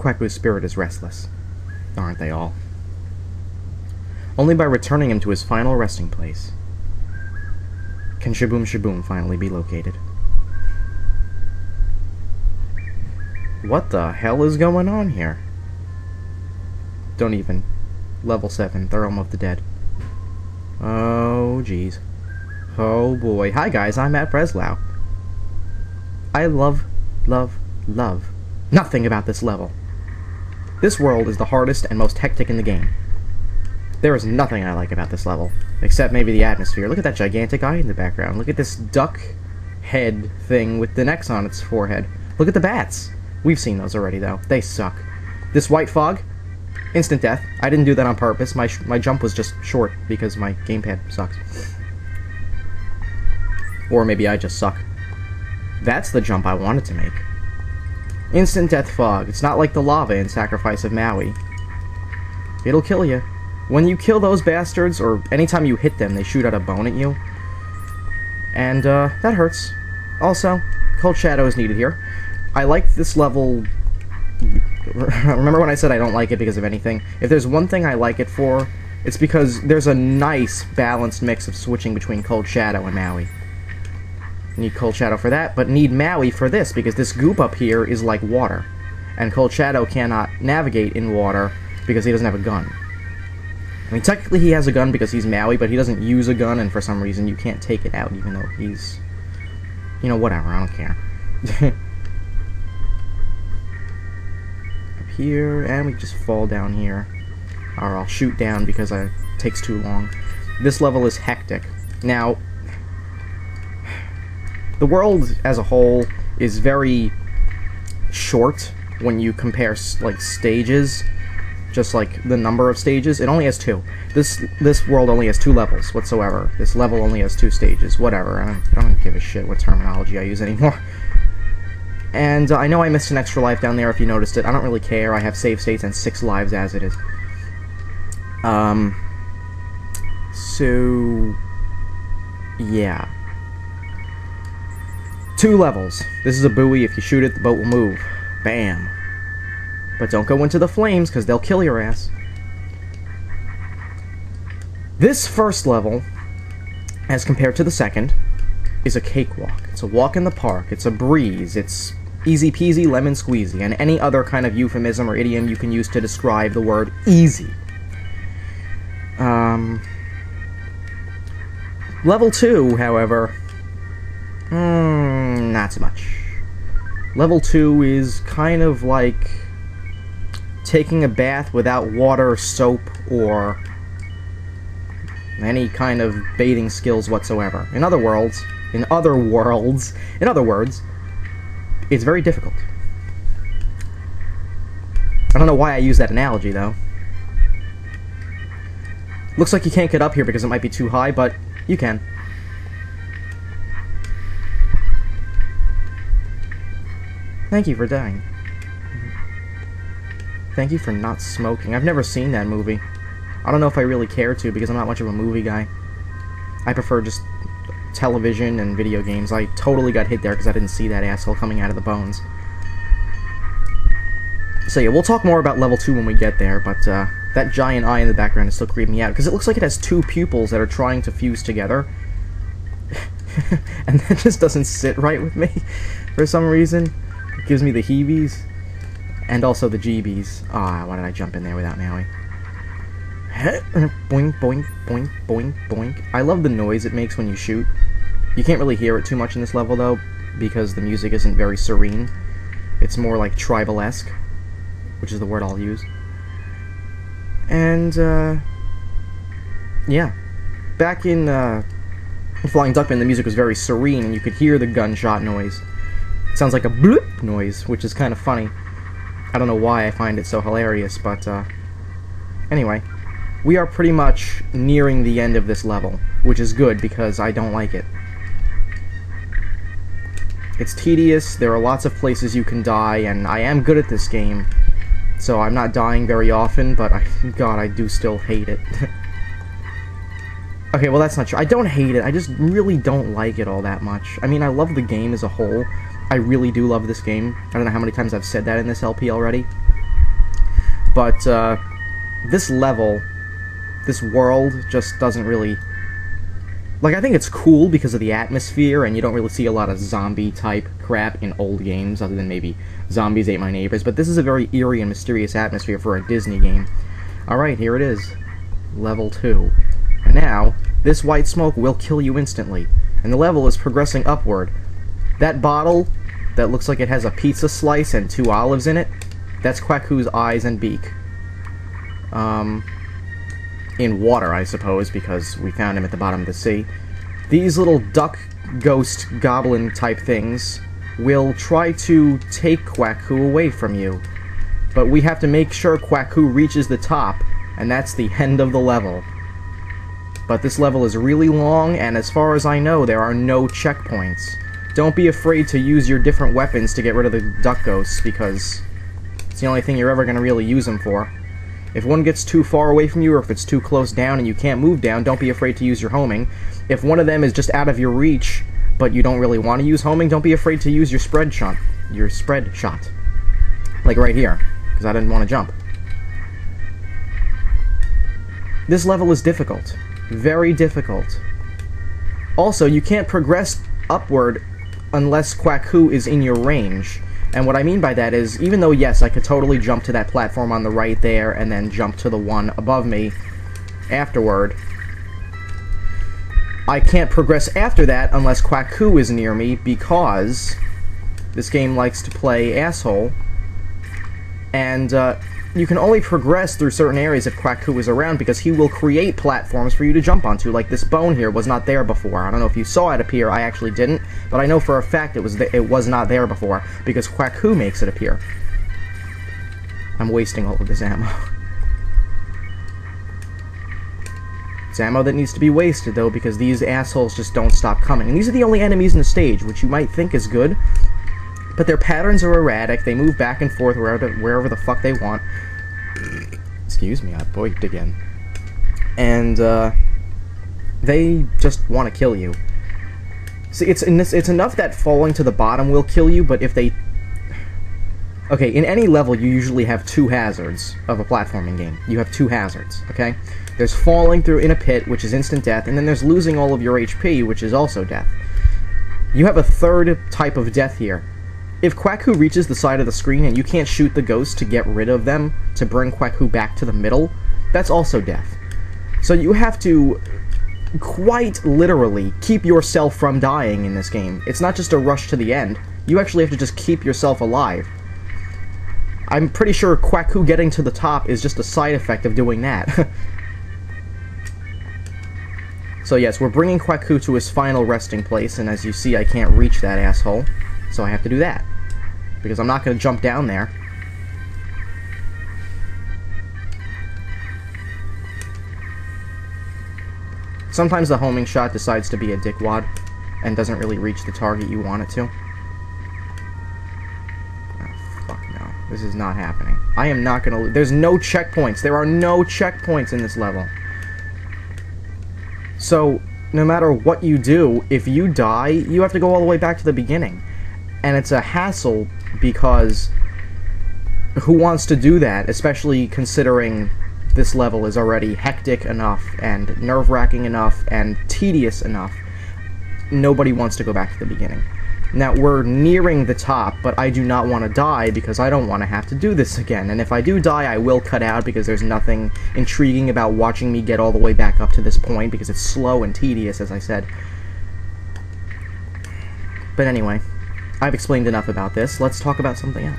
Kweku's spirit is restless. Aren't they all? Only by returning him to his final resting place can Shaboom Shaboom finally be located. What the hell is going on here? Don't even. Level 7, The Realm of the Dead. Oh, jeez. Oh, boy. Hi, guys, I'm Matt Breslau. I love nothing about this level. This world is the hardest and most hectic in the game. There is nothing I like about this level, except maybe the atmosphere. Look at that gigantic eye in the background. Look at this duck head thing with the necks on its forehead. Look at the bats. We've seen those already, though. They suck. This white fog, instant death. I didn't do that on purpose. My jump was just short because my gamepad sucks. Or maybe I just suck. That's the jump I wanted to make. Instant death fog. It's not like the lava in Sacrifice of Maui. It'll kill you. When you kill those bastards, or anytime you hit them, they shoot out a bone at you. And, that hurts. Also, Cold Shadow is needed here. I like this level... Remember when I said I don't like it because of anything? If there's one thing I like it for, it's because there's a nice, balanced mix of switching between Cold Shadow and Maui. Need Cold Shadow for that, but need Maui for this, because this goop up here is like water. And Cold Shadow cannot navigate in water because he doesn't have a gun. I mean, technically he has a gun because he's Maui, but he doesn't use a gun, and for some reason you can't take it out, even though he's... You know, whatever, I don't care. Up here, and we just fall down here. Or I'll shoot down because it takes too long. This level is hectic. Now... The world as a whole is very short when you compare, like, stages, just like the number of stages. It only has 2. This world only has 2 levels whatsoever. This level only has 2 stages. Whatever. I don't give a shit what terminology I use anymore. And I know I missed an extra life down there if you noticed it. I don't really care. I have save states and 6 lives as it is. So... yeah. 2 levels. This is a buoy. If you shoot it, the boat will move. Bam. But don't go into the flames, because they'll kill your ass. This first level, as compared to the second, is a cakewalk. It's a walk in the park. It's a breeze. It's easy peasy lemon squeezy, and any other kind of euphemism or idiom you can use to describe the word easy. Level 2, however... not so much. Level 2 is kind of like taking a bath without water, soap, or any kind of bathing skills whatsoever. In other words, it's very difficult. I don't know why I use that analogy, though. Looks like you can't get up here because it might be too high, but you can. Thank you for dying. Thank you for not smoking. I've never seen that movie. I don't know if I really care to, because I'm not much of a movie guy. I prefer just television and video games. I totally got hit there because I didn't see that asshole coming out of the bones. So yeah, we'll talk more about level 2 when we get there, but that giant eye in the background is still creeping me out, because it looks like it has 2 pupils that are trying to fuse together. And that just doesn't sit right with me, for some reason. It gives me the heebies, and also the jeebies. Ah, why did I jump in there without Maui? Boink, boink, boink, boink, boink. I love the noise it makes when you shoot. You can't really hear it too much in this level, though, because the music isn't very serene. It's more like tribal-esque, which is the word I'll use. And, yeah. Back in, Flying Duckman, the music was very serene, and you could hear the gunshot noise. It sounds like a bloop noise, which is kind of funny. I don't know why I find it so hilarious, but, anyway. We are pretty much nearing the end of this level, which is good, because I don't like it. It's tedious, there are lots of places you can die, and I am good at this game, so I'm not dying very often, but God, I do still hate it. Okay, well that's not true. I don't hate it, I just really don't like it all that much. I mean, I love the game as a whole. I really do love this game. I don't know how many times I've said that in this LP already. But, this level, this world, just doesn't really... Like, I think it's cool because of the atmosphere, and you don't really see a lot of zombie-type crap in old games, other than maybe Zombies Ate My Neighbors, but this is a very eerie and mysterious atmosphere for a Disney game. Alright, here it is. Level 2. And now, this white smoke will kill you instantly, and the level is progressing upward. That bottle that looks like it has a pizza slice and 2 olives in it, that's Quacku's eyes and beak. In water, I suppose, because we found him at the bottom of the sea. These little duck, ghost, goblin type things will try to take Quacku away from you. But we have to make sure Quacku reaches the top, and that's the end of the level. But this level is really long, and as far as I know, there are no checkpoints. Don't be afraid to use your different weapons to get rid of the duck ghosts, because it's the only thing you're ever going to really use them for. If one gets too far away from you, or if it's too close down and you can't move down, don't be afraid to use your homing. If one of them is just out of your reach, but you don't really want to use homing, don't be afraid to use your spread shot. Like right here, because I didn't want to jump. This level is difficult. Very difficult. Also, you can't progress upward unless Quacku is in your range. And what I mean by that is, even though, yes, I could totally jump to that platform on the right there, and then jump to the one above me afterward, I can't progress after that unless Quacku is near me, because this game likes to play asshole, and you can only progress through certain areas if Quacku is around, because he will create platforms for you to jump onto. Like this bone here was not there before. I don't know if you saw it appear. I actually didn't, but I know for a fact it was not there before, because Quacku makes it appear. I'm wasting all of this ammo. It's ammo that needs to be wasted, though, because these assholes just don't stop coming. And these are the only enemies in the stage, which you might think is good, but their patterns are erratic. They move back and forth wherever the fuck they want. Excuse me, I boiked again. And, they just want to kill you. See, it's enough that falling to the bottom will kill you, but if they... Okay, in any level, you usually have 2 hazards of a platforming game. You have 2 hazards, okay? There's falling through in a pit, which is instant death, and then there's losing all of your HP, which is also death. You have a third type of death here. If Quacku reaches the side of the screen and you can't shoot the ghosts to get rid of them, to bring Quacku back to the middle, that's also death. So you have to, quite literally, keep yourself from dying in this game. It's not just a rush to the end. You actually have to just keep yourself alive. I'm pretty sure Quacku getting to the top is just a side effect of doing that. So yes, we're bringing Quacku to his final resting place, and as you see, I can't reach that asshole. So I have to do that, because I'm not going to jump down there. Sometimes the homing shot decides to be a dickwad, and doesn't really reach the target you want it to. Oh, fuck no. This is not happening. I am not going to... There's no checkpoints. There are no checkpoints in this level. So, no matter what you do, if you die, you have to go all the way back to the beginning. And it's a hassle, because who wants to do that, especially considering this level is already hectic enough, and nerve-wracking enough, and tedious enough. Nobody wants to go back to the beginning. Now, we're nearing the top, but I do not want to die, because I don't want to have to do this again. And if I do die, I will cut out, because there's nothing intriguing about watching me get all the way back up to this point, because it's slow and tedious, as I said. But anyway, I've explained enough about this. Let's talk about something else.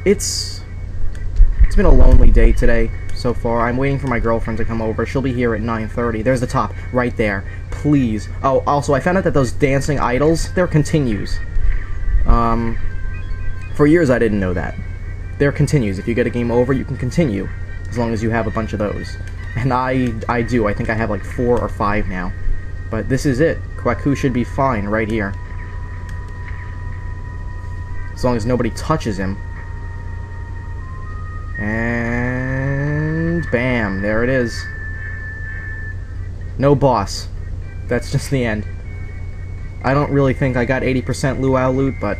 It's been a lonely day today so far. I'm waiting for my girlfriend to come over. She'll be here at 9:30. There's the top, right there. Please. Oh, also, I found out that those dancing idols, they're continues. For years I didn't know that. They're continues. If you get a game over, you can continue, as long as you have a bunch of those. And I do. I think I have like 4 or 5 now. But this is it. Quacku should be fine right here. As long as nobody touches him. And bam, there it is. No boss. That's just the end. I don't really think I got 80% luau loot, but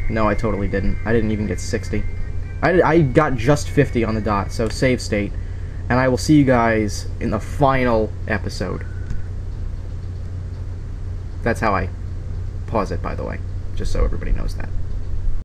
No, I totally didn't. I didn't even get 60. I got just 50 on the dot, so save state. And I will see you guys in the final episode. That's how I pause it, by the way, just so everybody knows that.